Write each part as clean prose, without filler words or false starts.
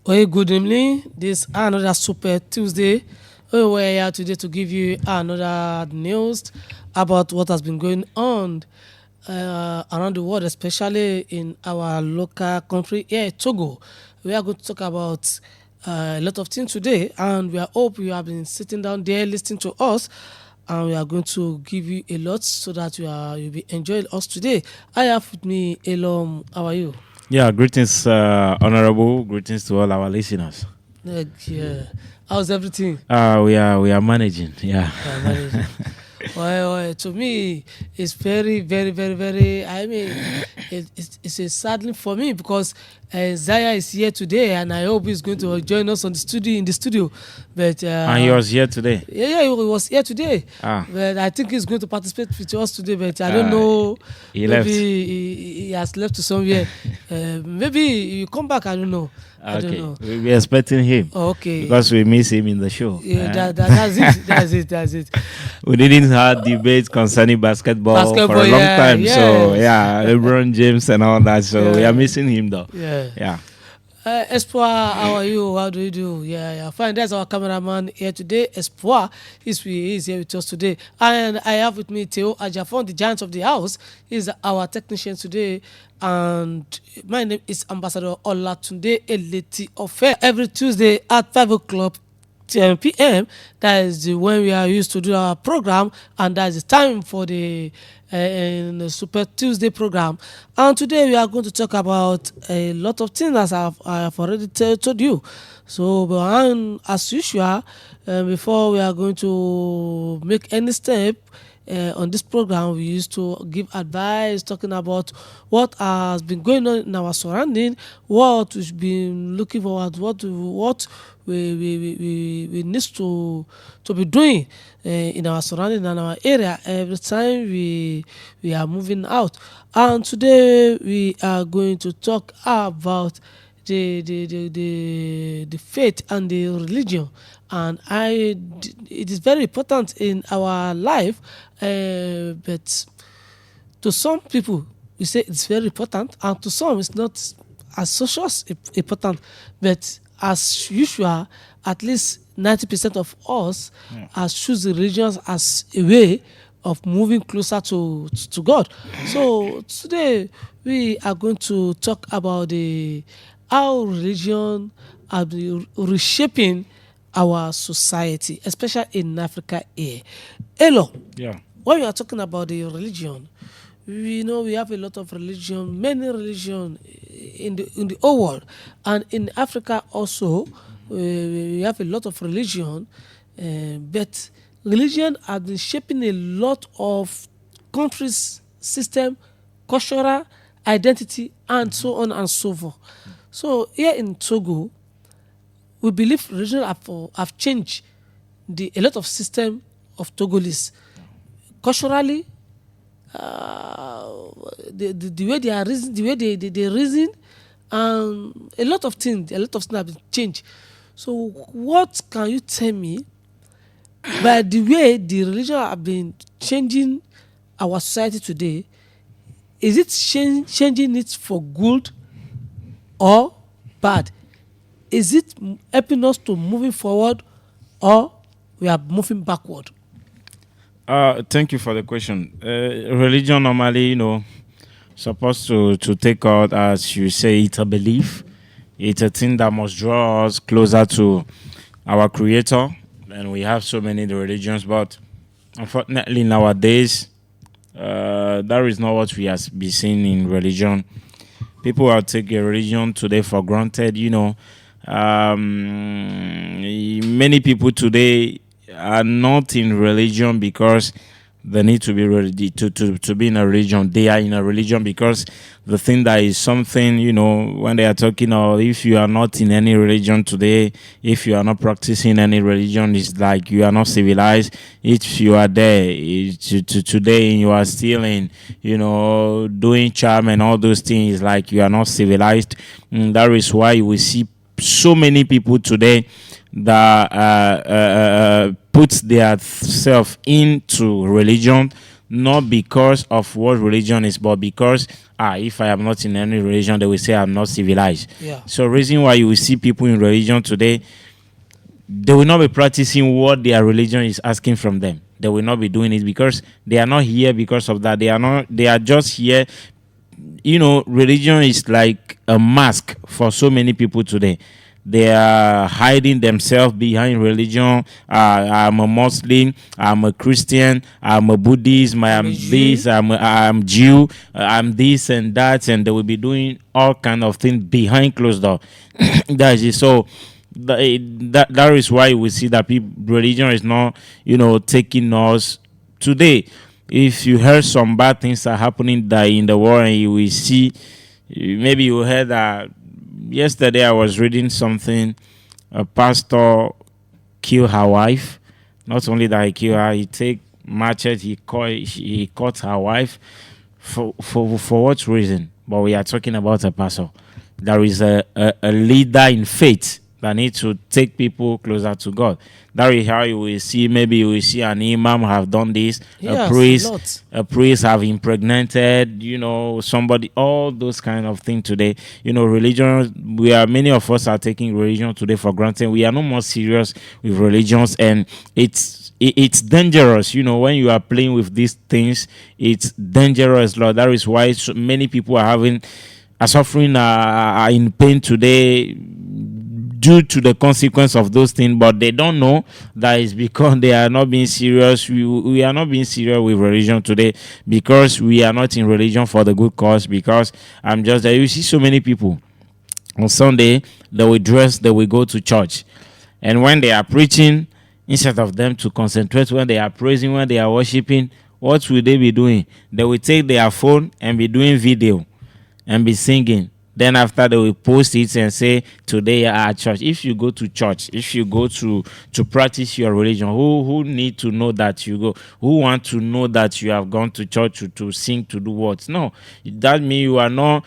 Well, good evening. This another Super Tuesday. We're here today to give you another news about what has been going on around the world, especially in our local country here, Togo. We are going to talk about a lot of things today, and we hope you have been sitting down there listening to us. And we are going to give you a lot so that you'll be enjoying us today. I have with me Elom. How are you? Yeah, greetings, honorable. Greetings to all our listeners. Yeah. How's everything? We are managing. Yeah. Managing. Well, to me, it's very, very, very, very. I mean, it's a saddening for me because Zaya is here today, and I hope he's going to join us on the studio in the studio. But And yours here today. yeah, he was here today. Ah, But I think he's going to participate with us today. But I don't uh, know. he Maybe left. he has left to somewhere. Maybe you come back. I don't know. I don't Okay, know. we're expecting him Okay. because we miss him in the show. Yeah, that's it. That's it. We didn't have debates concerning basketball for Basketball, a long yeah, time. So yes. yeah, LeBron James and all that. So we are Yeah, missing him though. yeah. Yeah. Espoir, how are you? How do you do? Yeah, yeah, fine. That's our cameraman here today. Espoir is here with us today. And I have with me Theo Ajafon, the giant of the house. He's our technician today. And my name is Ambassador Olatunde Eleti Ofe. Every Tuesday at 5 o'clock 10 p.m. That is when we are used to do our program, and that is the time for the Super Tuesday program. And today we are going to talk about a lot of things as I have already told you. So, and as usual, before we are going to make any step on this program, we used to give advice talking about what has been going on in our surrounding, what we've been looking forward, what we need to be doing in our surrounding and our area every time we are moving out. And today we are going to talk about the faith and the religion, and it is very important in our life, but to some people we say it's very important, and to some it's not as social important. But as usual, at least 90% of us has choose the religions as a way of moving closer to God. So today we are going to talk about the how religion are reshaping our society, especially in Africa here. Hello, Yeah. when we are talking about the religion, we know we have a lot of religion, many religion in the whole world, and in Africa also we have a lot of religion, but religion has been shaping a lot of countries' system, cultural identity, and so on and so forth. So here in Togo, we believe religion have changed a lot of system of Togolese culturally, uh, the way they are reason, the way they reason, and a lot of things have been changed. So what can you tell me by the way the religion have been changing our society today? Is it changing it for good or bad? Is it helping us to moving forward, or we are moving backward? Thank you for the question. Religion normally, supposed to take out, as you say, it's a belief. It's a thing that must draw us closer to our Creator. And we have so many religions, but unfortunately nowadays, that is not what we have been seeing in religion. People are taking religion today for granted. Many people today are not in religion because they need to be ready to be in a religion. They are in a religion because the thing that is something, when they are talking, or if you are not in any religion today, if you are not practicing any religion, it's like you are not civilized. If you are there today and you are still in, doing charm and all those things, like you are not civilized. That is why we see so many people today that puts their self into religion, not because of what religion is, but because if I am not in any religion, they will say I'm not civilized. Yeah. So reason why you will see people in religion today, they will not be practicing what their religion is asking from them. They will not be doing it because they are not here because of that. They are not. They are just here. Religion is like a mask for so many people today. They are hiding themselves behind religion. I'm a Muslim. I'm a Christian. I'm a Buddhist. I'm a Jew. this. I'm Jew. I'm this and that, and they will be doing all kind of things behind closed door. That is it. So that is why we see that religion is not taking us today. If you heard some bad things are happening that in the world, and you will see, maybe you heard that yesterday I was reading something. A pastor killed her wife. Not only that he killed her, he take machete, he cut her wife. For what reason? But we are talking about a pastor. There is a leader in faith that needs to take people closer to God. That is how you will see. Maybe you will see an imam have done this, Yes, a priest have impregnated, somebody. All those kind of things today. Religion. Many of us are taking religion today for granted. We are no more serious with religions, and it's dangerous. When you are playing with these things, it's dangerous. Lord, that is why so many people are suffering, are in pain today due to the consequence of those things, but they don't know that it's because they are not being serious. We are not being serious with religion today because we are not in religion for the good cause. Because I'm just there. You see so many people on Sunday, they will dress, they will go to church, and when they are preaching, instead of them to concentrate when they are praising, when they are worshiping, what will they be doing? They will take their phone and be doing video and be singing. Then after they will post it and say, today at church. If you go to church, if you go to practice your religion, who need to know that you go? Who want to know that you have gone to church to sing, to do what? No. That means you are not.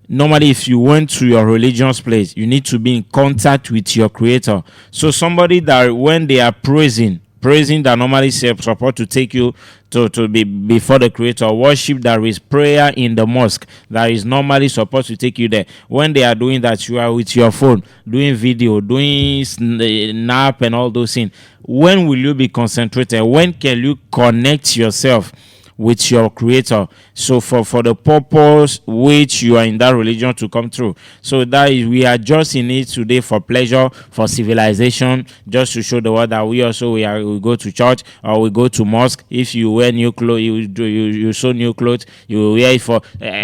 Normally, if you went to your religious place, you need to be in contact with your creator. So somebody that when they are praising that normally support to take you to be before the creator. Worship, there is prayer in the mosque that is normally supposed to take you there. When they are doing that, you are with your phone doing video, doing snap and all those things. When will you be concentrated? When can you connect yourself with your creator, so for the purpose which you are in that religion to come through? So that is, we are just in it today for pleasure, for civilization, just to show the world that we go to church or we go to mosque. If you wear new clothes, you sew new clothes, you wear it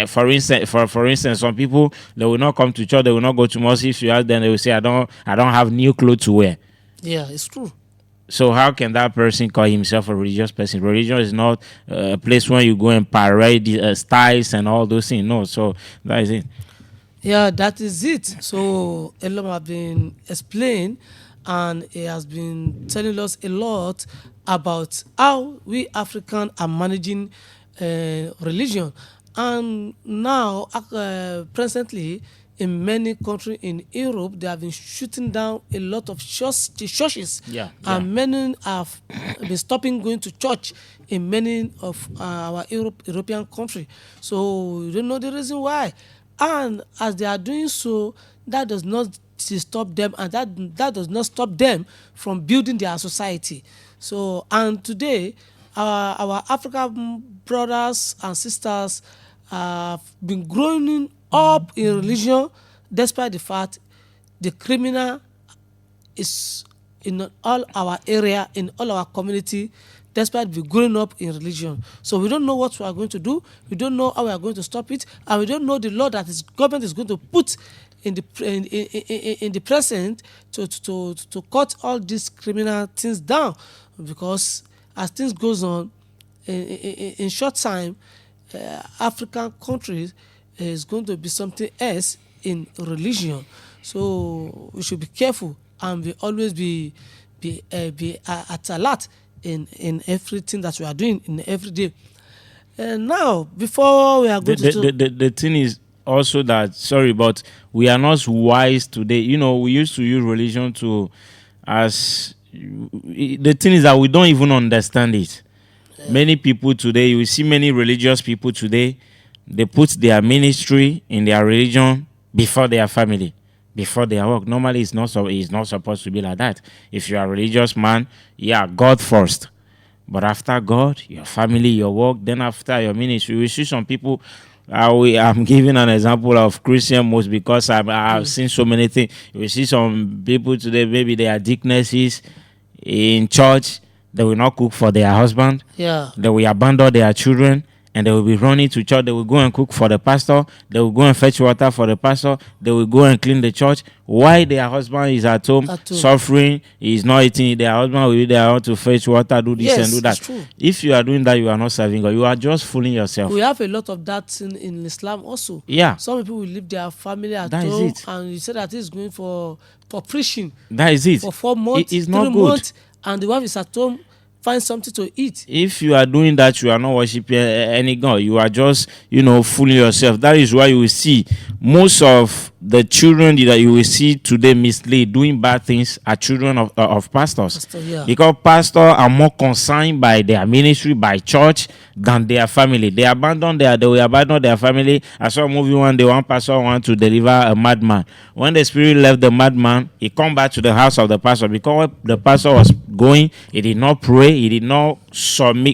for instance, some people, they will not come to church, they will not go to mosque. If you ask them, they will say, I don't have new clothes to wear. Yeah, it's true. So how can that person call himself a religious person? Religion is not a place where you go and parade styles and all those things. No, so that is it. Yeah, that is it. So Elam have been explained, and he has been telling us a lot about how we African are managing religion. And now, presently, in many countries in Europe, they have been shooting down a lot of churches. And many have been stopping going to church in many of our European countries. So you don't know the reason why. And as they are doing so, that does not stop them, and that does not stop them from building their society. So, and today, our African brothers and sisters have been growing up in religion, despite the fact the criminal is in all our area, in all our community, despite we growing up in religion. So we don't know what we are going to do. We don't know how we are going to stop it, and we don't know the law that the government is going to put in the present to cut all these criminal things down. Because as things goes on, in short time, African countries is going to be something else in religion. So we should be careful and we always be at alert in everything that we are doing in every day. And now, before we are going the thing is also that, sorry, but we are not wise today. We used to use religion to, as the thing is that we don't even understand it. Many people today, you see many religious people today, they put their ministry in their religion before their family, before their work. Normally, it's not supposed to be like that. If you are a religious man, yeah, God first. But after God, your family, your work, then after your ministry, we see some people. I'm giving an example of Christian most because I've seen so many things. We see some people today, maybe they are deaconesses in church. They will not cook for their husband. Yeah. They will abandon their children and they will be running to church. They will go and cook for the pastor. They will go and fetch water for the pastor. They will go and clean the church. Why their husband is at home suffering, he's not eating. Their husband will be there to fetch water, do this and do that. It's true. If you are doing that, you are not serving God. You are just fooling yourself. We have a lot of that in Islam also. Yeah. Some people will leave their family at That is home it. and you say that he's going for preaching That is it. for 4 months, It is 3 not good. months, and the wife is at home, find something to eat. If you are doing that, you are not worshiping any God. You are just, fooling yourself. That is why you will see most of the children that you will see today mislead, doing bad things, are children of pastors. Pastor, yeah. Because pastors are more concerned by their ministry, by church, than their family. They will abandon their family. I saw a movie one day, one pastor wanted to deliver a madman. When the spirit left the madman, he come back to the house of the pastor. Because the pastor was going, he did not pray, he did not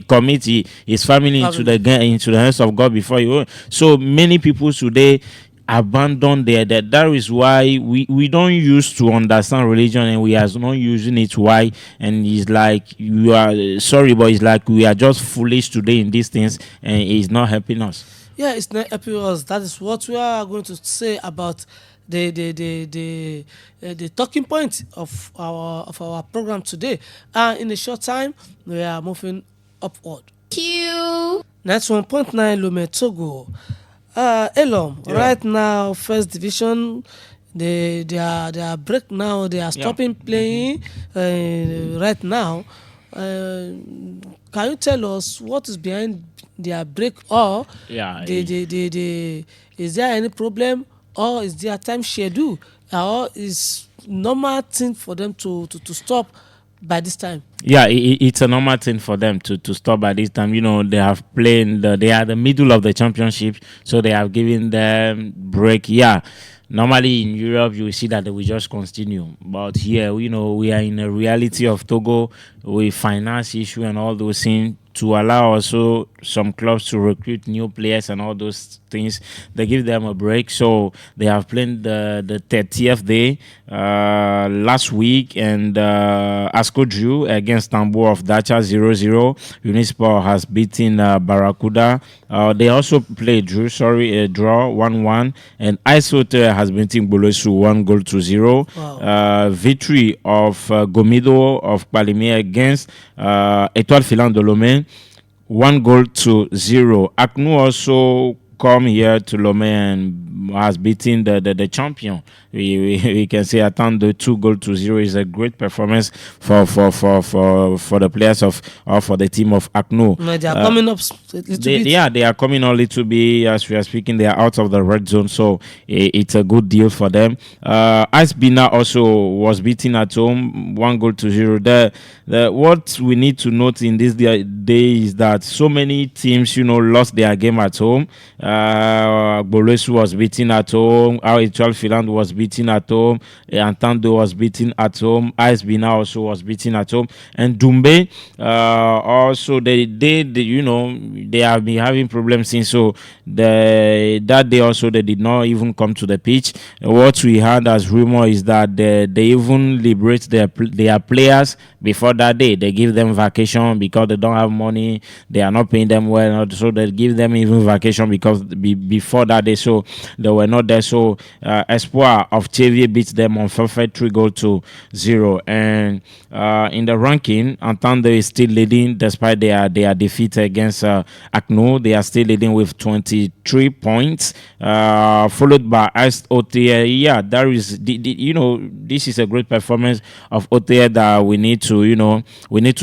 commit his family into the hands of God before he went. So many people today abandon that is why we don't used to understand religion and we are not using it. Why? And it's like you are sorry, but it's like we are just foolish today in these things and it's not helping us. Yeah, it's not helping us. That is what we are going to say about the talking point of our program today. In a short time, we are moving upward. Next 1.9 Lome Togo. Elom, right now, first division, they are break now. They are stopping playing right now. Can you tell us what is behind their break, or is there any problem, or is there a time schedule, or is normal thing for them to stop by this time? Yeah, it's a normal thing for them to stop by this time. They have played, they are the middle of the championship, so they have given them break. Yeah, normally in Europe, you will see that they will just continue. But here, we are in a reality of Togo with finance issue and all those things, to allow also some clubs to recruit new players and all those things. They give them a break. So they have played the 30th day last week, and Asco drew against Tambo of Dacha 0-0. Unisport has beaten Barracuda. They also played draw 1-1, and Isote has beaten Bolosu 1-0. Wow. Victory of Gomido of Palimé against Etoile Filant de Lomé 1-0. Acnu also come here to Lomé and has beaten the champion. We can say attend the 2-0 is a great performance for the players for the team of Acno. They are coming up a little bit. Yeah, they are coming a little bit. As we are speaking, they are out of the red zone, so it's a good deal for them. Asbina also was beaten at home 1-0. What we need to note in this day is that so many teams, lost their game at home. Bolesu was beaten at home. Our Etoile Filant was beaten at home. Antando was beaten at home. Asbina also was beaten at home. And Dumbe also they have been having problems since. So that day also they did not even come to the pitch. What we had as rumor is that they even liberate their players before that day. They give them vacation because they don't have money. They are not paying them well, so they give them even vacation because before that day, so they were not there. So Espoir of Chevier beats them on forfeit 3-0. And in the ranking, Entente is still leading despite their defeat against Acno. They are still leading with 23 points, followed by OTA. Yeah, that is this is a great performance of OTA that we need to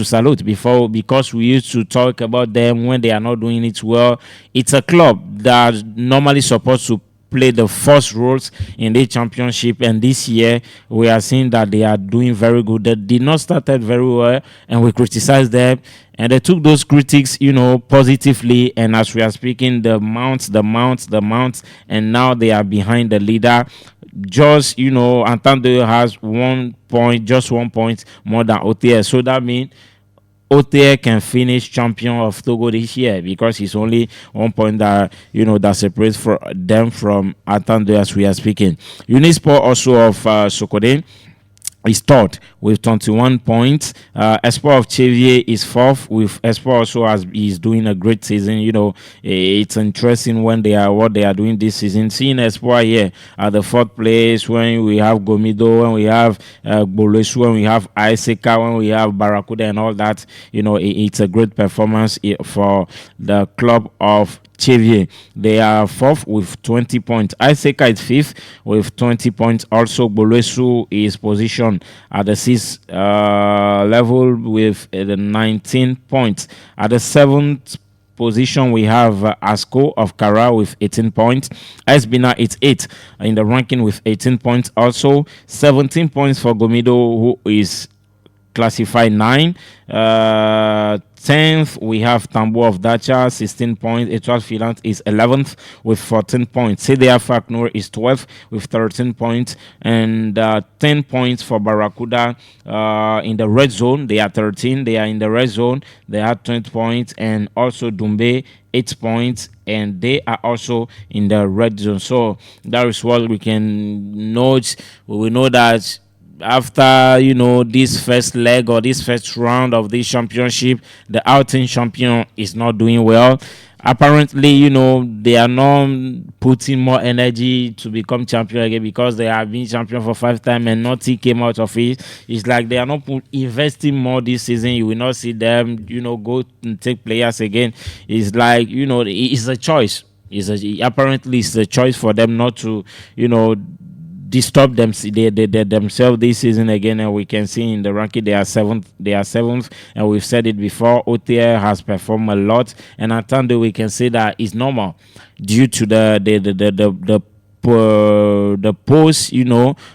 salute because we used to talk about them when they are not doing it well. It's a club that normally supposed to played the first roles in the championship, and this year we are seeing that they are doing very good. They did not started very well, and we criticized them, and they took those critics, positively. And as we are speaking, the mounts, and now they are behind the leader. Just Antando has 1 point, just 1 point more than OTS. So that means OTE can finish champion of Togo this year, because it's only 1 point that separates them from Atando as we are speaking. Unisport also of Sokoden is third with 21 points. Espoir of Chevier is fourth with Espoir also is doing a great season. It's interesting what they are doing this season. Seeing Espoir here at the fourth place, when we have Gomido, when we have Bolesu, when we have Iseka, when we have Barracuda and all that, it's a great performance for the club of Chevier. They are fourth with 20 points. Iseka is fifth with 20 points. Also, Bolesu is positioned at the sixth level with 19 points. At the seventh position, we have Asco of Kara with 18 points. Esbina is 8th in the ranking with 18 points. Also, 17 points for Gomido, who is classified 9. 10th, we have Tambo of Dacha, 16 points. Etoile Filant is 11th with 14 points. CDA Faknur is 12th with 13 points. And 10 points for Barracuda in the red zone. They are 13. They are in the red zone. They have 20 points. And also Dumbe, 8 points. And they are also in the red zone. So that is what we can note. We know that after this first leg or this first round of this championship, the outing champion is not doing well. Apparently, they are not putting more energy to become champion again, because they have been champion for 5 times and nothing came out of it. It's like they are not investing more this season. You will not see them go and take players again. It's like it's a choice. Apparently it's a choice for them not to disturb themselves this season again. And we can see in the ranking they are seventh, and we've said it before. OTR has performed a lot, and at times we can say that it's normal due to the post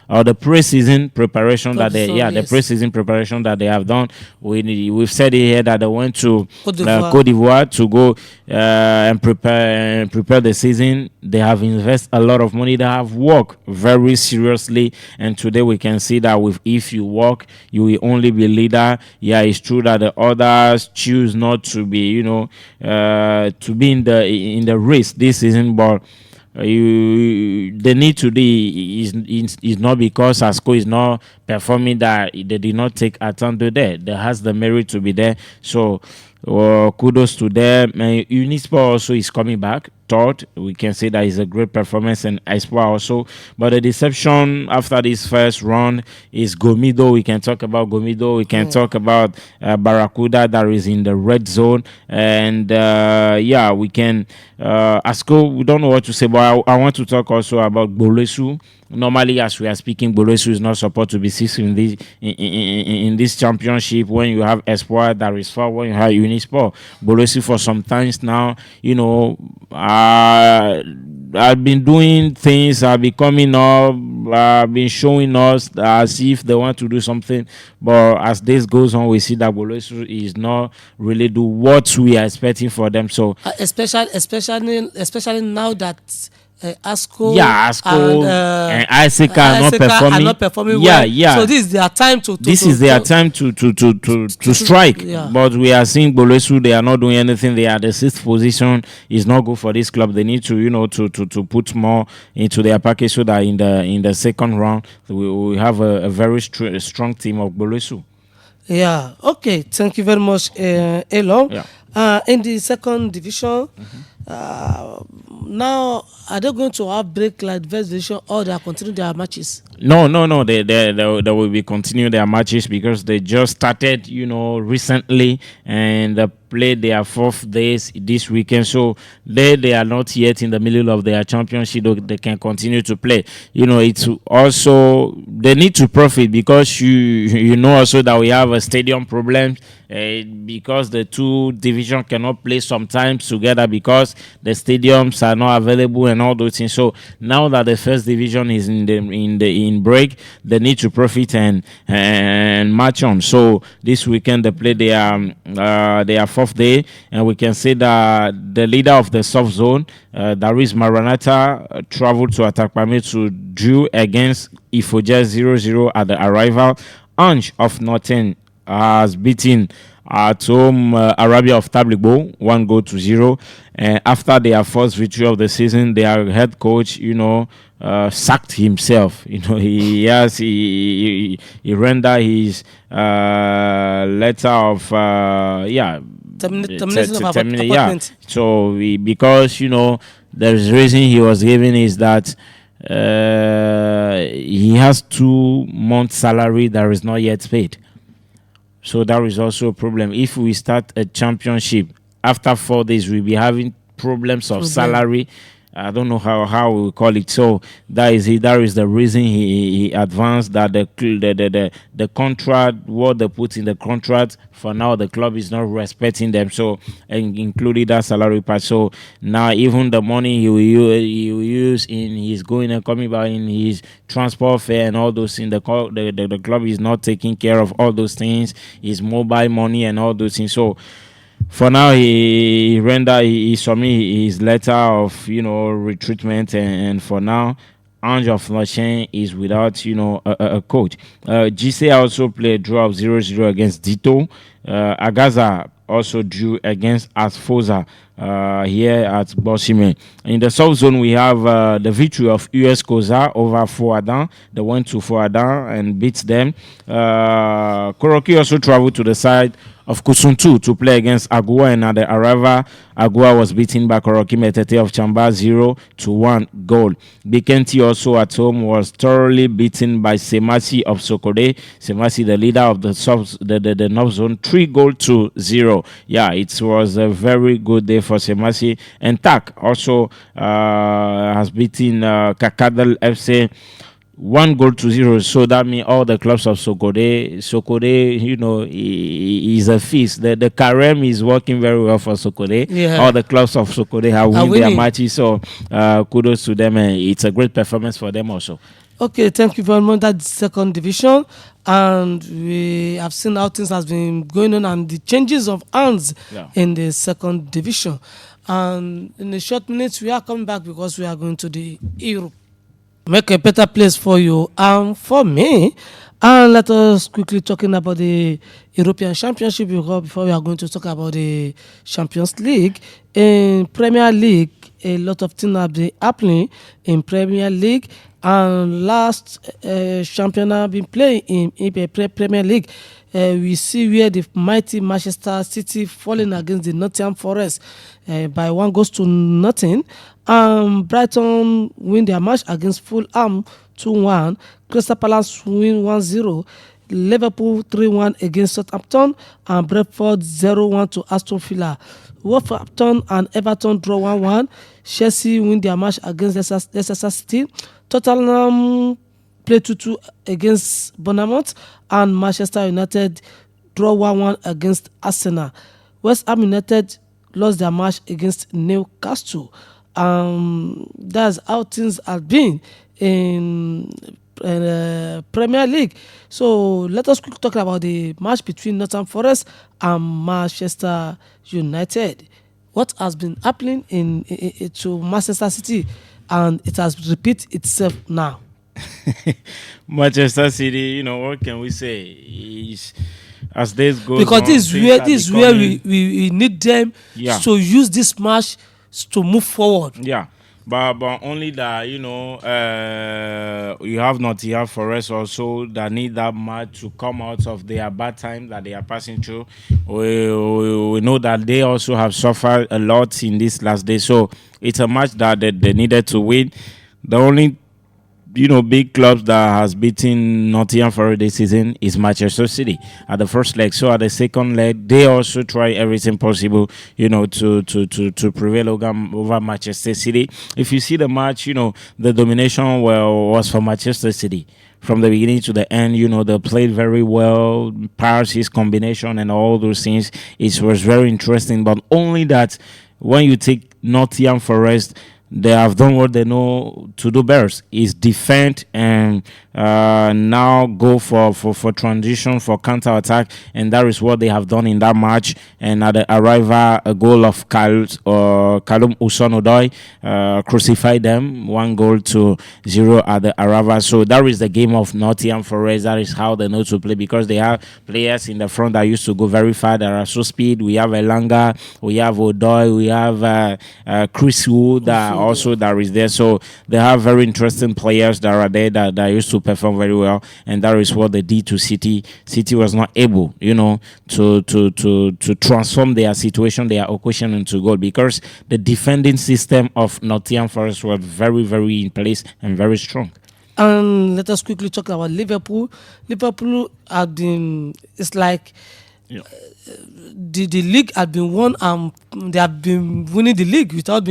or the pre-season preparation the pre-season preparation that they have done. We've said it here that they went to Cote d'Ivoire to go and prepare the season. They have invested a lot of money. They have worked very seriously, and today we can see that if you work, you will only be leader. Yeah, it's true that the others choose not to be to be in the race this season, but the need today is not because Asco is not performing that they did not take Atando there. There has the merit to be there. So kudos to them. Unisport also is coming back third. We can say that is a great performance, and Espoir also. But the deception after this first round is Gomido. We can talk about Gomido. We can talk about Barracuda that is in the red zone. And we can Asco. We don't know what to say, but I want to talk also about Bolesu. Normally, as we are speaking, Bolesu is not supposed to be sixth in this championship. When you have Espoir that is fourth, when you have Unisport, Bolesu for some times now, I've been doing things, I've been coming up, I've been showing us as if they want to do something, but as this goes on, we see that Bolesu is not really do what we are expecting for them. So especially now that Asco and Iseka are not performing well. So this is their time to strike. But we are seeing Bolesu, they are not doing anything. They are the sixth position. Is not good for this club. They need to to put more into their package so that in the second round we have a very strong team of Bolesu. Yeah. Okay. Thank you very much, Elo. Yeah. In the second division. Now, are they going to have break like the first division, or they are continuing their matches? No. They will be continuing their matches because they just started, recently, and the play their fourth days this weekend, so they are not yet in the middle of their championship. They can continue to play. It's also they need to profit, because you know also that we have a stadium problem, because the two division cannot play sometimes together because the stadiums are not available and all those things. So now that the first division is in break, they need to profit and match on. So this weekend they play their fourth day, and we can say that the leader of the soft zone, that is Maranatha, traveled to Atakpame to draw against Ifoja 0-0 at the arrival. Ange of Norton has beaten at home Arabia of Tabligbo 1-0. After their first victory of the season, their head coach, sacked himself. He rendered his letter of termination of terminate. appointment. So because the reason he was given is that he has 2 months salary that is not yet paid. So that is also a problem. If we start a championship after 4 days, we'll be having problems of salary. I don't know how we call it. So that is it. That is the reason he advanced that the contract, what they put in the contract, for now the club is not respecting them. So including that salary part. So now even the money he will use in his going and coming back, in his transport fare and all those things, the club is not taking care of all those things. His mobile money and all those things. So for now, he submitted his letter of retreatment, and for now, Ange of Nochen is without a coach. GC also played draw of 0-0 against Dito. Agaza also drew against Asfosa here at Boshime. In the South Zone, we have the victory of US Koza over Fouadan. They went to Fouadan and beat them. Koroki also traveled to the side of Kusuntu to play against Agua, and at the arrival, Agua was beaten by Koroki Metete of Chamba 0-1 goal. Bikenti also at home was thoroughly beaten by Semasi of Sokode. Semasi, the leader of the North Zone, 3-0. Yeah, it was a very good day for Semasi. And Tak also has beaten Kakadal FC 1-0. So that means all the clubs of Sokode, is a feast. The Karem is working very well for Sokode. Yeah. All the clubs of Sokode have won their matches. So kudos to them, and it's a great performance for them also. Okay, thank you very much. That's the second division, and we have seen how things has been going on and the changes of hands in the second division. And in a short minutes, we are coming back because we are going to the Europe. Make a better place for you and for me. And let us quickly talking about the European Championship before we are going to talk about the Champions League. In Premier League, a lot of things have been happening in Premier League, and last champion have been playing in Premier League. We see where the mighty Manchester City falling against the Nottingham Forest by 1-0. Brighton win their match against Fulham 2-1. Crystal Palace win 1-0. Liverpool 3-1 against Southampton, and Brentford 0-1 to Aston Villa. Wolverhampton and Everton draw 1-1. Chelsea win their match against Leicester City. Tottenham play 2-2 against Bournemouth, and Manchester United draw 1-1 against Arsenal. West Ham United lost their match against Newcastle. That's how things have been in Premier League. So let us quickly talk about the match between Nottingham Forest and Manchester United. What has been happening to Manchester City, and it has repeated itself now. Manchester City, what can we say? Is as days go, because this is where we need them to use this match to move forward. Yeah. But only that, you have Nottingham Forest also that need that match to come out of their bad time that they are passing through. We know that they also have suffered a lot in this last day. So it's a match that they needed to win. The only big clubs that has beaten Nottingham Forest this season is Manchester City at the first leg. So at the second leg, they also try everything possible, to prevail over Manchester City. If you see the match, the domination was for Manchester City from the beginning to the end. They played very well, passes, combination, and all those things. It was very interesting, but only that when you take Nottingham Forest, they have done what they know to do best, is defend and now go for transition, for counter attack, and that is what they have done in that match. And at the arrival, a goal of Callum Hudson-Odoi crucified them 1-0 at the arrival. So that is the game of Nottingham Forest. That is how they know to play, because they have players in the front that used to go very far. There are so speed. We have Elanga, we have Odoi, we have Chris Wood that is there. So they have very interesting players that are there that used to perform very well, and that is what they did to City. City was not able, to transform their situation, their occasion into goal, because the defending system of Nottingham Forest was very, very in place and very strong. And let us quickly talk about Liverpool. Liverpool have been, it's like the league had been won, and they have been winning the league without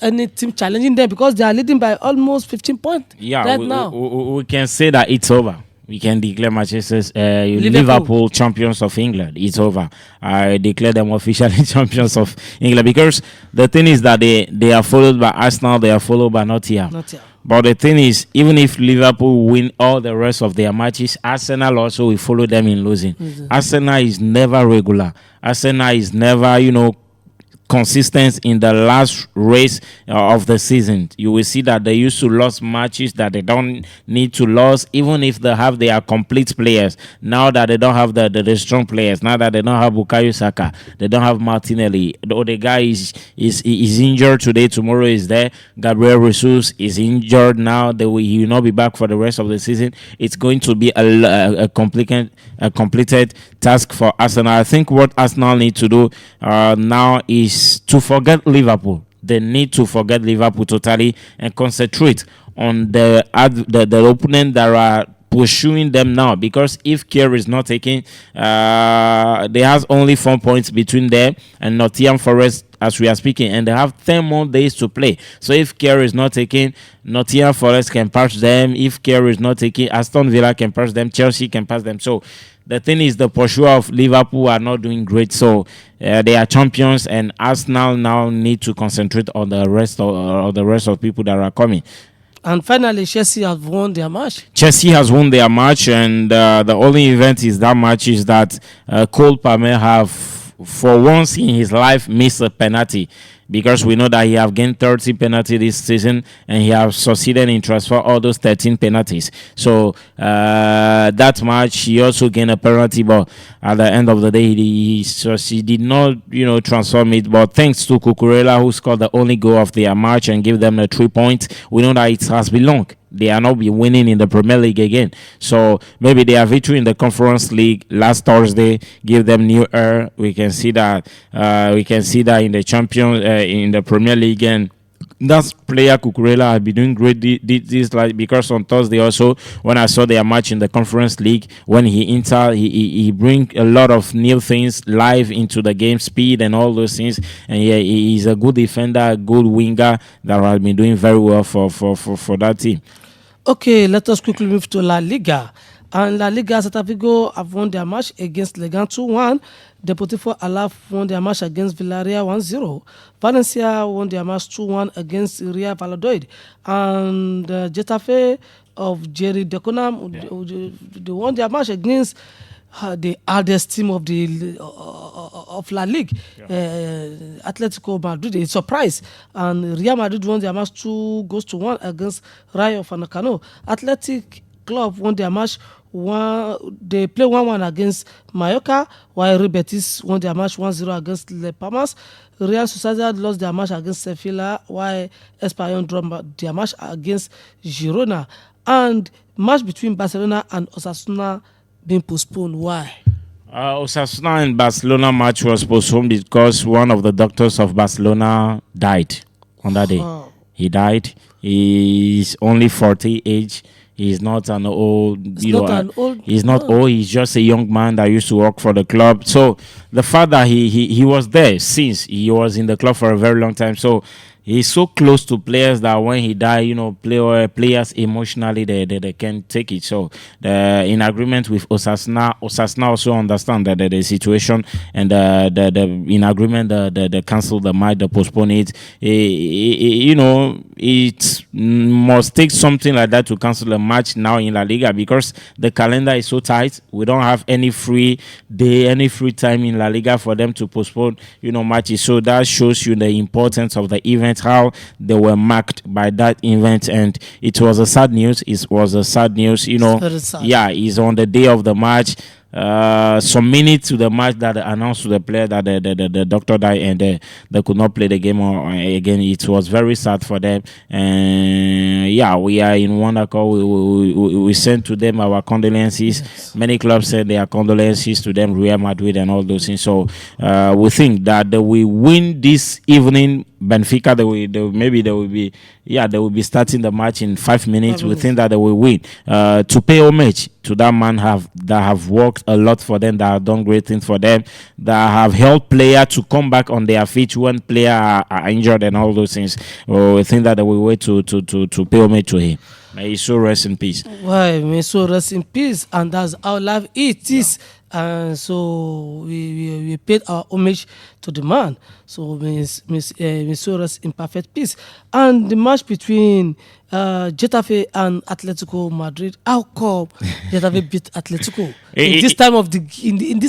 any team challenging them, because they are leading by almost 15 points now. We can say that it's over. We can declare Liverpool champions of England. It's over. I declare them officially champions of England, because the thing is that they are followed by Arsenal, they are followed by Nottingham. But the thing is, even if Liverpool win all the rest of their matches, Arsenal also will follow them in losing. Arsenal is never regular. Arsenal is never, consistent in the last race of the season. You will see that they used to lose matches that they don't need to lose, even if they have their complete players. Now that they don't have the strong players, now that they don't have Bukayo Saka, they don't have Martinelli. The guy is injured today, tomorrow is there. Gabriel Jesus is injured now. He will not be back for the rest of the season. It's going to be a completed task for Arsenal. I think what Arsenal need to do now is to forget Liverpool. They need to forget Liverpool totally and concentrate on the opponent that are pursuing them now, because if Kerr is not taking, they has only 4 points between them and Nottingham Forest as we are speaking, and they have 10 more days to play. So if Kerr is not taking, Nottingham Forest can pass them. If Kerr is not taking, Aston Villa can pass them, Chelsea can pass them. So the thing is, the pursuer of Liverpool are not doing great. So they are champions, and Arsenal now need to concentrate on the rest of people that are coming. And finally, Chelsea has won their match. Chelsea has won their match, and the only event is that Cole Palmer have, for once in his life, missed a penalty, because we know that he have gained 30 penalties this season, and he has succeeded in transfer all those 13 penalties. So that match he also gained a penalty, but at the end of the day he did not transform it. But thanks to Cucurella, who scored the only goal of their match and gave them the 3 points, we know that it has been long. They are not be winning in the Premier League again. So maybe their victory in the Conference League last Thursday give them new air. We can see that in the Champions in the Premier League, and that player Cucurella has been doing great this because on Thursday also, when I saw their match in the Conference League, when he bring a lot of new things live into the game, speed and all those things, and he's a good defender, a good winger that has been doing very well for that team. Okay, let us quickly move to La Liga. And La Liga, Celta Vigo have won their match against Legan 2-1. Deportivo Alavés won their match against Villarreal 1-0. Valencia won their match 2-1 against Real Valladolid. And Getafe of Jerry Deconam, they won their match against the hardest team of La Liga, Atletico Madrid. It's a surprise. And Real Madrid won their match 2-1 against Rayo Vallecano. Athletic Club won their match. They play 1-1 against Mallorca, while Real Betis won their match 1-0 against Les Palmas. Real Sociedad lost their match against Sevilla, while Espanyol drew their match against Girona. And match between Barcelona and Osasuna being postponed. Why? Osasuna and Barcelona match was postponed because one of the doctors of Barcelona died on that day. He died, He's only 40 age. He's not an old, It's not an old. he's not No. old. He's just a young man that used to work for the club. So the fact that he was there since he was in the club for a very long time. So he's so close to players that when he die, players emotionally they can take it. So in agreement with Osasuna also understand that the situation and the in agreement the cancel the match, the postpone it. It must take something like that to cancel the match now in La Liga because the calendar is so tight. We don't have any free day, any free time in La Liga for them to postpone matches. So that shows you the importance of the event, how they were marked by that event, and it was a sad news. It was a sad news. Very sad. Yeah, it's on the day of the match. Some minutes to the match that they announced to the player that the doctor died and they could not play the game again. It was very sad for them, and yeah, we are in one accord. We sent to them our condolences. Yes. Many clubs said their condolences to them, Real Madrid and all those things. So we think that we win this evening. Benfica, they will be starting the match in 5 minutes. We think that they will win. To pay homage to that man that have worked a lot for them, that have done great things for them, that have helped player to come back on their feet when player are injured and all those things. We think that they will wait to pay homage to him. May he so rest in peace. Why, may so rest in peace, and that's how life it is. And so we paid our homage to the man. So may so rest in perfect peace. And the match between Getafe and Atletico Madrid. How come Getafe beat Atletico in this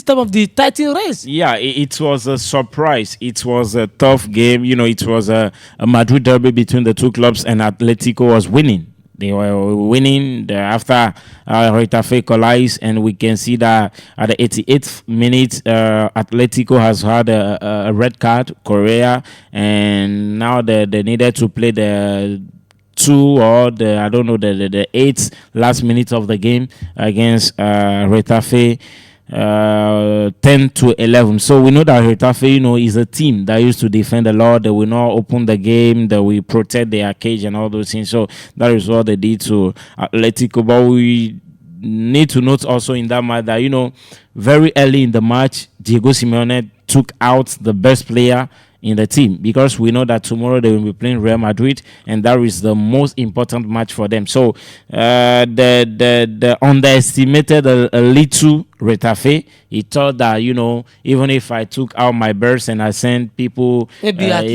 time of the title race? Yeah, it was a surprise. It was a tough game. It was a Madrid derby between the two clubs, and Atletico was winning. They were winning after Retafe equalized, and we can see that at the 88th minute, Atletico has had a red card, Correa, and now they needed to play the the eighth last minute of the game against Retafe. 10-11. So we know that Retafe, is a team that used to defend a lot. They will not open the game. They will protect their cage and all those things. So that is what they did to Atletico. But we need to note also in that match that very early in the match, Diego Simeone took out the best player in the team because we know that tomorrow they will be playing Real Madrid, and that is the most important match for them. So the underestimated a little Retafe. He thought that even if I took out my birds and I sent people, Maybe at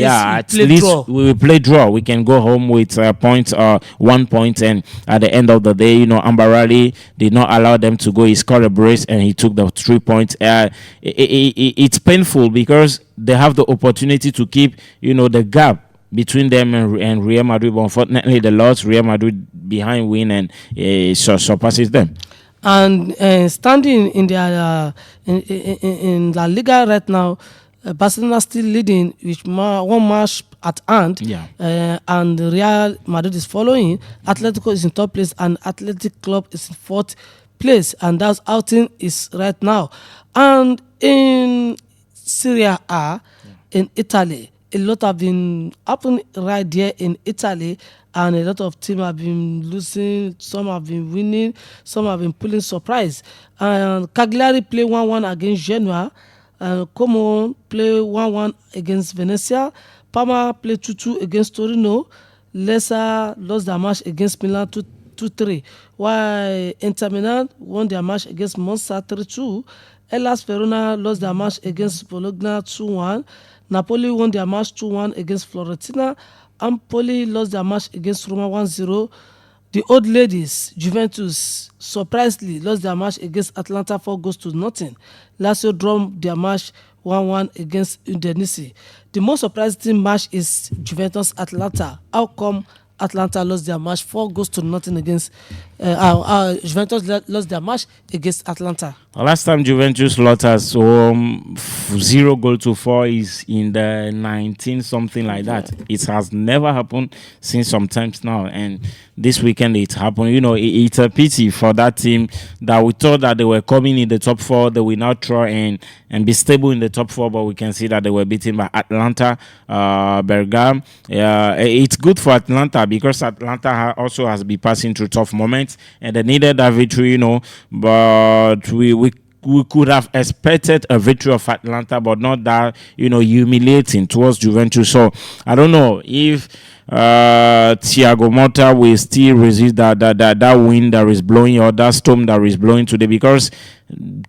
least draw. we will play draw. We can go home with points or 1 point, and at the end of the day, Ambarali did not allow them to go. He scored a brace and he took the 3 points. It's painful because they have the opportunity to keep the gap between them and Real Madrid, but unfortunately they lost. Real Madrid behind win and surpasses them. And standing in their in La Liga right now, Barcelona still leading with one match at hand. Yeah. And Real Madrid is following. Atletico is in top place, and Athletic Club is in fourth place, and that's how thing is right now. And in Serie A, in Italy, a lot have been happening right there in Italy, and a lot of teams have been losing, some have been winning, some have been pulling surprise. And Cagliari play 1-1 against Genoa, and Como play 1-1 against Venezia, Parma play 2-2 against Torino, Lecce lost their match against Milan 2-3, while Inter Milan won their match against Monza 3-2, Hellas Verona lost their match against Bologna 2-1, Napoli won their match 2-1 against Fiorentina, Empoli lost their match against Roma 1-0. The old ladies, Juventus, surprisingly lost their match against Atlanta 4-0. Lazio drew their match 1-1 against Udinese. The most surprising match is Juventus-Atlanta. How come Atlanta lost their match 4-0 against Juventus lost their match against Atlanta? Last time Juventus lost us 0-4 is in the 19 something like that. It has never happened since sometimes now, and this weekend it happened. It's a pity for that team that we thought that they were coming in the top 4. They will now try and be stable in the top 4, but we can see that they were beaten by Atlanta, Bergamo. It's good for Atlanta Atlanta, because Atlanta also has been passing through tough moments, and they needed that victory, but we could have expected a victory of Atlanta, but not that, humiliating towards Juventus. So I don't know if Thiago Motta will still resist that wind that is blowing, or that storm that is blowing today, because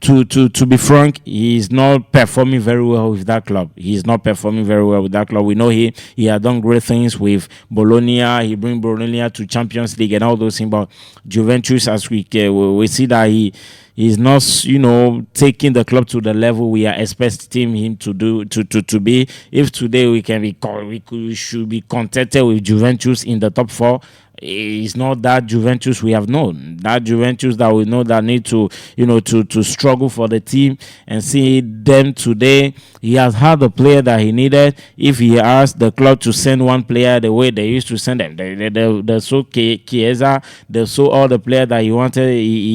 to be frank, he's not performing very well with that club. He's not performing very well with that club. We know he has done great things with Bologna. He bring Bologna to Champions League and all those things, but Juventus, as we see that he's not, taking the club to the level we are expecting him to be. If today we should be contented with Juventus in the top four, it's not that Juventus we have known. That Juventus that we know that need to, to struggle for the team, and see them today. He has had the player that he needed. If he asked the club to send one player the way they used to send them, they saw Chiesa, they saw all the players that he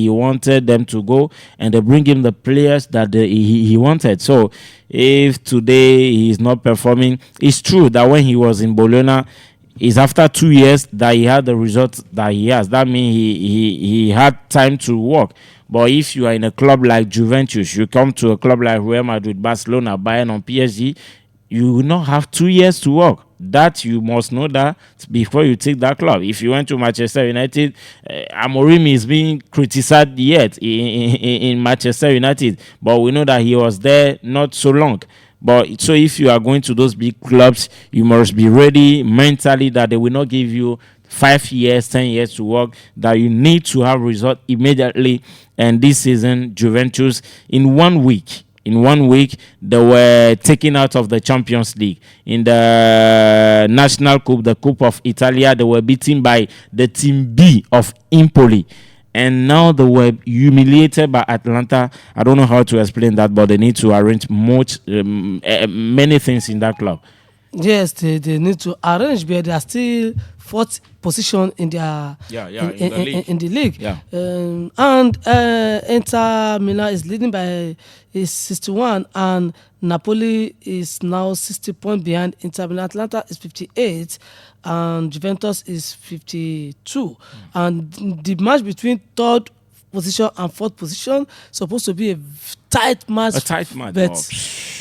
wanted them to go, and they bring him the players that he wanted. So if today he is not performing, it's true that when he was in Bologna, it's after 2 years that he had the result that he has. That means he had time to work. But if you are in a club like Juventus, you come to a club like Real Madrid, Barcelona, Bayern, or PSG, you will not have 2 years to work. That you must know that before you take that club. If you went to Manchester United, Amorim is being criticized yet in Manchester United, but we know that he was there not so long. But so if you are going to those big clubs, you must be ready mentally that they will not give you 5 years, 10 years to work, that you need to have result immediately. And this season, Juventus, in 1 week, they were taken out of the Champions League. In the National Cup, the Cup of Italia, they were beaten by the Team B of Empoli. And now they were humiliated by Atlanta. I don't know how to explain that, but they need to arrange many things in that club. Yes, they need to arrange, but they are still fourth position in their in the league. Yeah. And Inter Milan is leading by 61, and Napoli is now 60 points behind Inter Milan. Atlanta is 58, and Juventus is 52. And the match between third position and fourth position supposed to be a tight match. But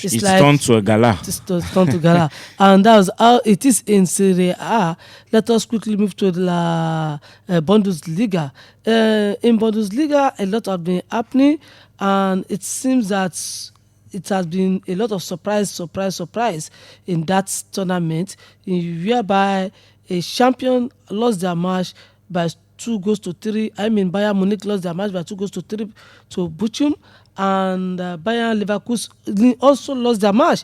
it's like turned to a gala. It's turned to gala. And that was how it is in Serie A. Let us quickly move to the Bundesliga. In Bundesliga, a lot has been happening, and it seems that it has been a lot of surprise in that tournament, whereby a champion lost their match by 2-3. Bayern Munich lost their match by 2-3 to Bochum, and Bayern Leverkusen also lost their match.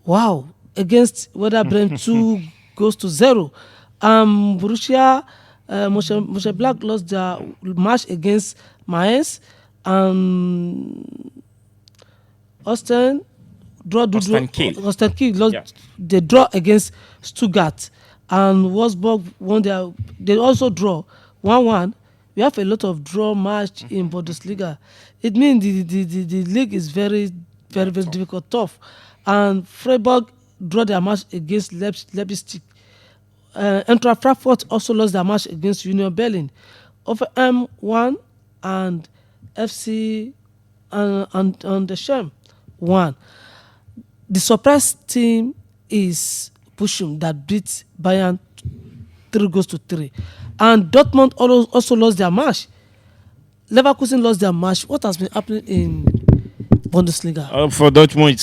Wow, against Werder Bremen 2-0. Borussia Mönchengladbach lost their match against Mainz, and Austin Kiel lost the draw against Stuttgart, and Wolfsburg won they also draw 1-1. We have a lot of draw match in Bundesliga. It means the league is very, very, very difficult, tough. And Freiburg draw their match against Leipzig. Eintracht Frankfurt also lost their match against Union Berlin. Hoffenheim won, and FC and the Schem won. The surprise team is Bochum that beat Bayern 3-3. And Dortmund also lost their match. Leverkusen lost their match. What has been happening in Bundesliga? For Dortmund,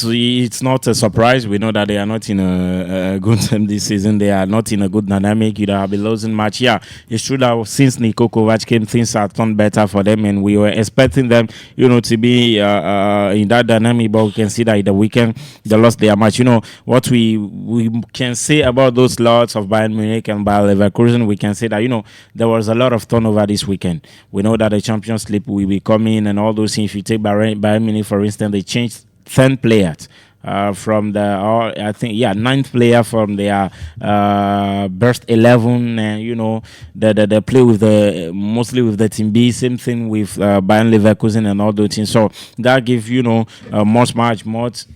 it's not a surprise. We know that they are not in a good time this season. They are not in a good dynamic. They have been losing match. Yeah, it's true that since Niko Kovac came, things have turned better for them, and we were expecting them, to be in that dynamic. But we can see that in the weekend they lost their match. What we can say about those lots of Bayern Munich and Bayer Leverkusen, we can say that there was a lot of turnover this weekend. We know that the Champions League will be coming and all those things. If you take Bayern Munich, for instance, they changed 10 players. from I think ninth player from their best 11, and they play with the mostly with the team B. Same thing with Bayern Leverkusen and all those things. So that gives more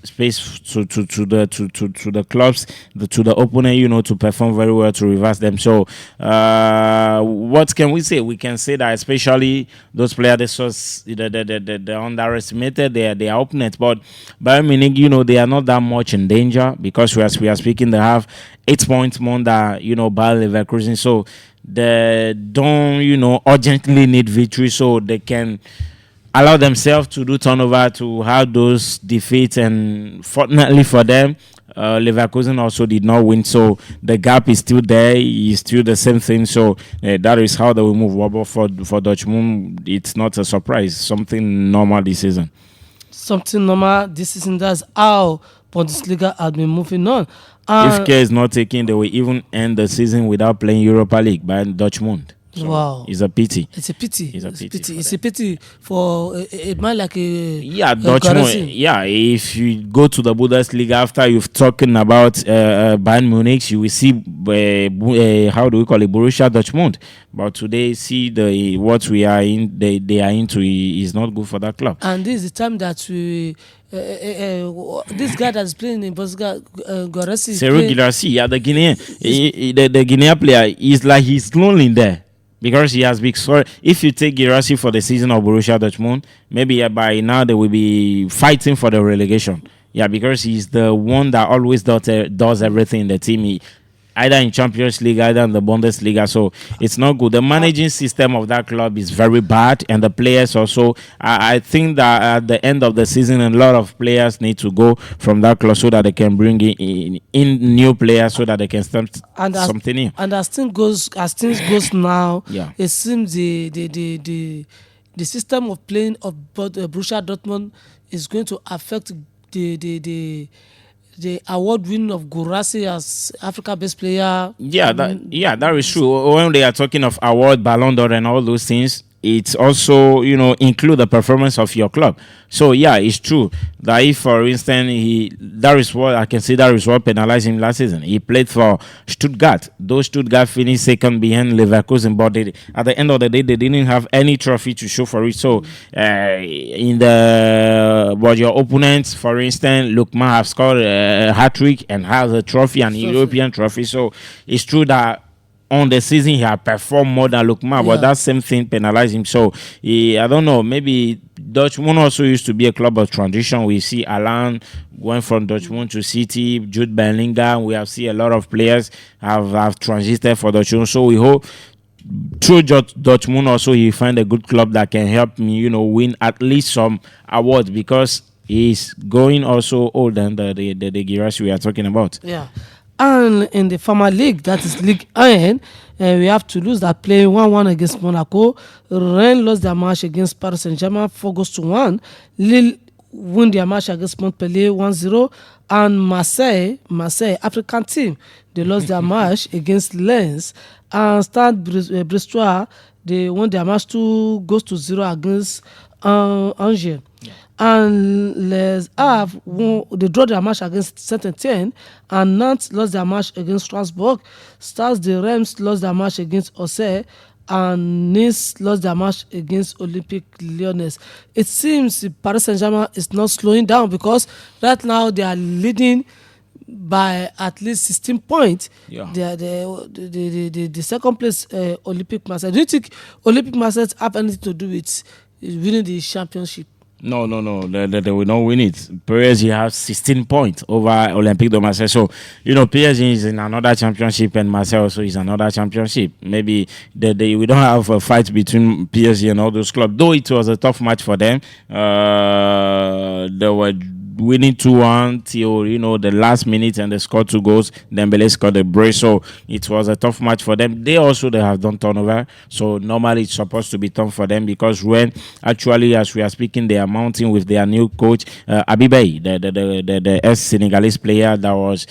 space to the clubs, to the opponent, to perform very well, to reverse them. So what can we say? We can say that especially those players, the underestimated their opponents, but Bayern Munich, they are not that much in danger, because as we are speaking, they have 8 points more than Bayer Leverkusen. So they don't urgently need victory, so they can allow themselves to do turnover, to have those defeats. And fortunately for them, Leverkusen also did not win, so the gap is still there. It's still the same thing. So that is how they will move. But for Dortmund, it's not a surprise. Something normal this season. Something normal this season. That's how Bundesliga has been moving on. If care is not taken, they will even end the season without playing Europa League by Dortmund. So wow, it's a pity. It's a pity. It's a pity for a man like Dortmund. If you go to the Bundesliga after you've talking about Bayern Munich, you will see how do we call it, Borussia Dortmund. But today, see what we are in. They are into is not good for that club. And this is the time that we. This guy that's playing in Bundesliga, Guarassi. Sergio Guirassy, the Guinean, the Guinean player is like he's lonely there. Because he has big story. If you take Guirassy for the season of Borussia Dortmund, maybe by now they will be fighting for the relegation. Yeah, because he's the one that always does everything in the team. Either in Champions League, either in the Bundesliga. So it's not good. The managing system of that club is very bad, and the players also. I think that at the end of the season, a lot of players need to go from that club so that they can bring in new players, so that they can start something new. And as things goes now, yeah, it seems the system of playing of Borussia Dortmund is going to affect the award winning of Guirassy as Africa best player. That is true. When they are talking of award, Ballon d'Or and all those things, it's also include the performance of your club. So it's true that if, for instance, that is what penalized him last season. He played for Stuttgart. Those Stuttgart finished second behind Leverkusen, but at the end of the day, they didn't have any trophy to show for it. So but your opponents, for instance, Lukman have scored a hat-trick and has a trophy, an European trophy. So it's true that on the season he had performed more than Lukman, but that same thing penalized him. So I don't know, maybe Dortmund also used to be a club of transition. We see Alan went from Dortmund to City, Jude Bellingham. We have seen a lot of players have transited for Dortmund. So we hope through Dortmund also he find a good club that can help me, win at least some awards, because he's going also old than the Guirassy we are talking about. Yeah. And in the former league, that is League 1, we have Toulouse that play 1-1 against Monaco. Rennes lost their match against Paris Saint-Germain 4-1. Lille win their match against Montpellier 1-0. And Marseille, African team, they lost their match against Lens. And Stade Brestois, they won their match 2-0 against Angers. And Les Havre they draw their match against Saint-Etienne, and Nantes lost their match against Strasbourg. Stars de Reims lost their match against Auxerre, and Nice lost their match against Olympique Lyonnais. It seems Paris Saint-Germain is not slowing down, because right now they are leading by at least 16 points. They are the second place, Olympique Marseille. Do you think Olympique Marseille have anything to do with winning the championship? No. They will not win it. PSG has 16 points over Olympique de Marseille. So, PSG is in another championship, and Marseille also is another championship. Maybe we don't have a fight between PSG and all those clubs. Though it was a tough match for them. They were winning 2-1 till the last minute, and they scored 2 goals. Dembele scored a brace, so it was a tough match for them. They have done turnover, so normally it's supposed to be tough for them, because when actually, as we are speaking, they are mounting with their new coach Abibay, the ex-Senegalese player that was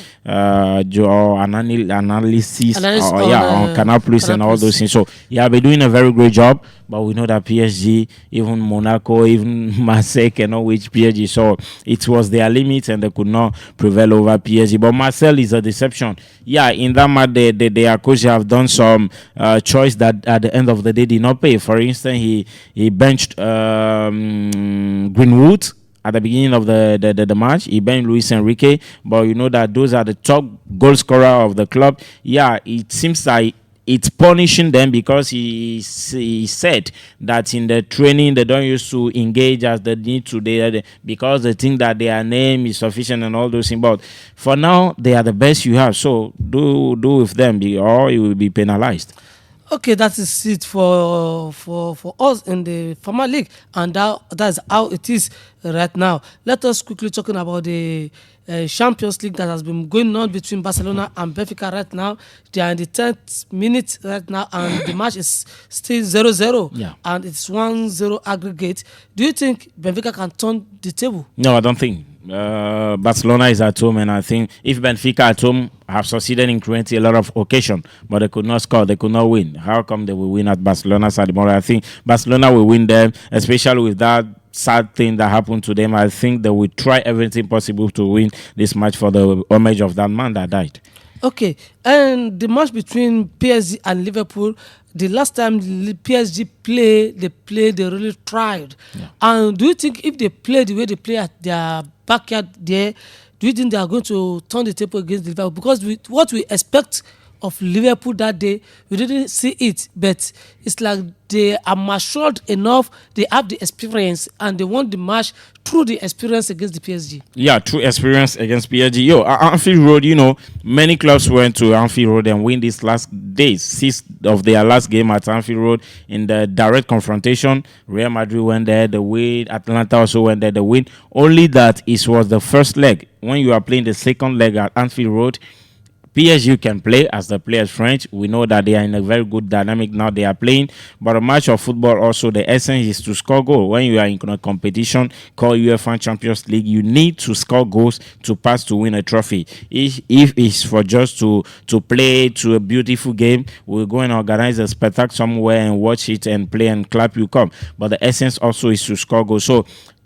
analysis on Canal Plus and all those things. So been doing a very great job. but we know that PSG, even Monaco, even Marseille cannot reach PSG. So it was their limit, and they could not prevail over PSG. But Marseille is a deception. Yeah, in that match, their coach have done some choice that at the end of the day did not pay. For instance, he benched Greenwood at the beginning of the match. He benched Luis Enrique, but you know that those are the top goal scorer of the club. Yeah, it seems like it's punishing them because he said that in the training they don't used to engage as they need to, because they think that their name is sufficient and all those things. But for now, they are the best you have, so do with them, or you will be penalized. Okay, that is it for us in the former league, and that's how it is right now. Let us quickly talking about the Champions League that has been going on between Barcelona and Benfica right now. They are in the 10th minute right now, and the match is still 0-0. Yeah. And it's 1-0 aggregate. Do you think Benfica can turn the table? No, I don't think. Barcelona is at home, and I think if Benfica at home have succeeded in creating a lot of occasion, but they could not score, they could not win. How come they will win at Barcelona's side? I think Barcelona will win them, especially with that sad thing that happened to them. I think they will try everything possible to win this match for the homage of that man that died. Okay, and the match between PSG and Liverpool, the last time PSG they really tried. Yeah. And do you think if they play the way they play at their backyard there, do you think they are going to turn the table against Liverpool? Because what we expect of Liverpool that day, we didn't see it, but it's like they are matured enough, they have the experience, and they won the match through the experience against the PSG. Yeah, through experience against PSG. At Anfield Road, many clubs went to Anfield Road and win these last days, 6 of their last game at Anfield Road in the direct confrontation. Real Madrid went there, the win. Atlanta also went there, the win. Only that it was the first leg. When you are playing the second leg at Anfield Road, PSG can play as the players French. We know that they are in a very good dynamic now. They are playing, but a match of football also the essence is to score goals. When you are in a competition called UEFA Champions League, you need to score goals to pass to win a trophy. If it's for just to play to a beautiful game, we'll go and organize a spectacle somewhere and watch it and play and clap you come. But the essence also is to score goals. So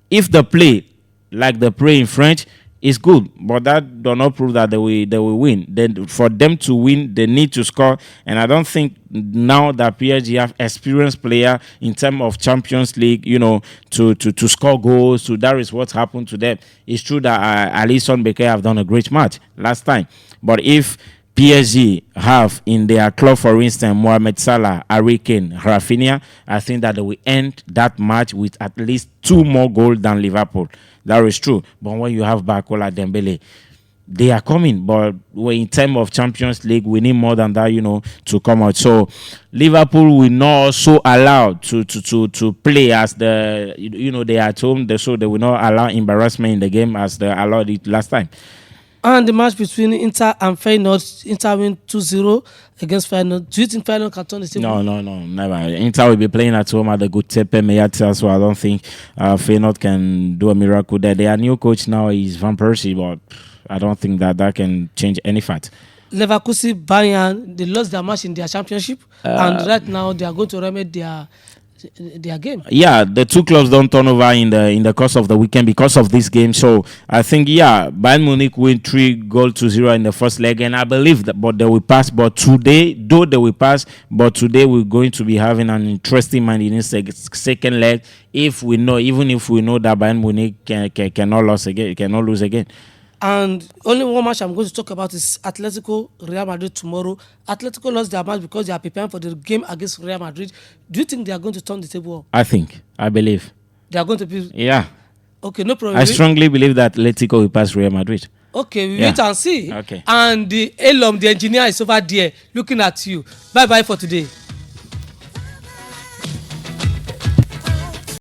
if the play like the play in French, it's good, but that does not prove that they will win. Then for them to win, they need to score. And I don't think now that PSG have experienced player in terms of Champions League, to score goals. So that is what happened to them. It's true that Alisson Becker have done a great match last time, but if PSG have in their club, for instance, Mohamed Salah, Harry Kane, Rafinha, I think that they will end that match with at least 2 more goals than Liverpool. That is true. But when you have Barcola, Dembele, they are coming. But in terms of Champions League, we need more than that, to come out. So Liverpool will not also allow to play as they are at home. So they will not allow embarrassment in the game as they allowed it last time. And the match between Inter and Feyenoord, Inter win 2-0 against Feyenoord. Do you think Feyenoord can turn the table? No, never. Inter will be playing at home at the good Tepe Meazza, so I don't think Feyenoord can do a miracle there. Their new coach now is Van Persie, but I don't think that can change any fact. Leverkusen, Bayern, they lost their match in their championship, and right now they are going to remedy their game. Yeah, the two clubs don't turn over in the course of the weekend because of this game. So I think Bayern Munich win 3-0 in the first leg, and I believe that, but they will pass. But today, though they will pass, but today we're going to be having an interesting match in the second leg. Even if we know that Bayern Munich cannot lose again. And only one match I'm going to talk about is Atletico Real Madrid tomorrow. Atletico lost their match because they are preparing for the game against Real Madrid. Do you think they are going to turn the table up? I believe. They are going to be... Yeah. Okay, no problem. I strongly believe that Atletico will pass Real Madrid. Okay, we wait and see. Okay. And the engineer, is over there looking at you. Bye-bye for today.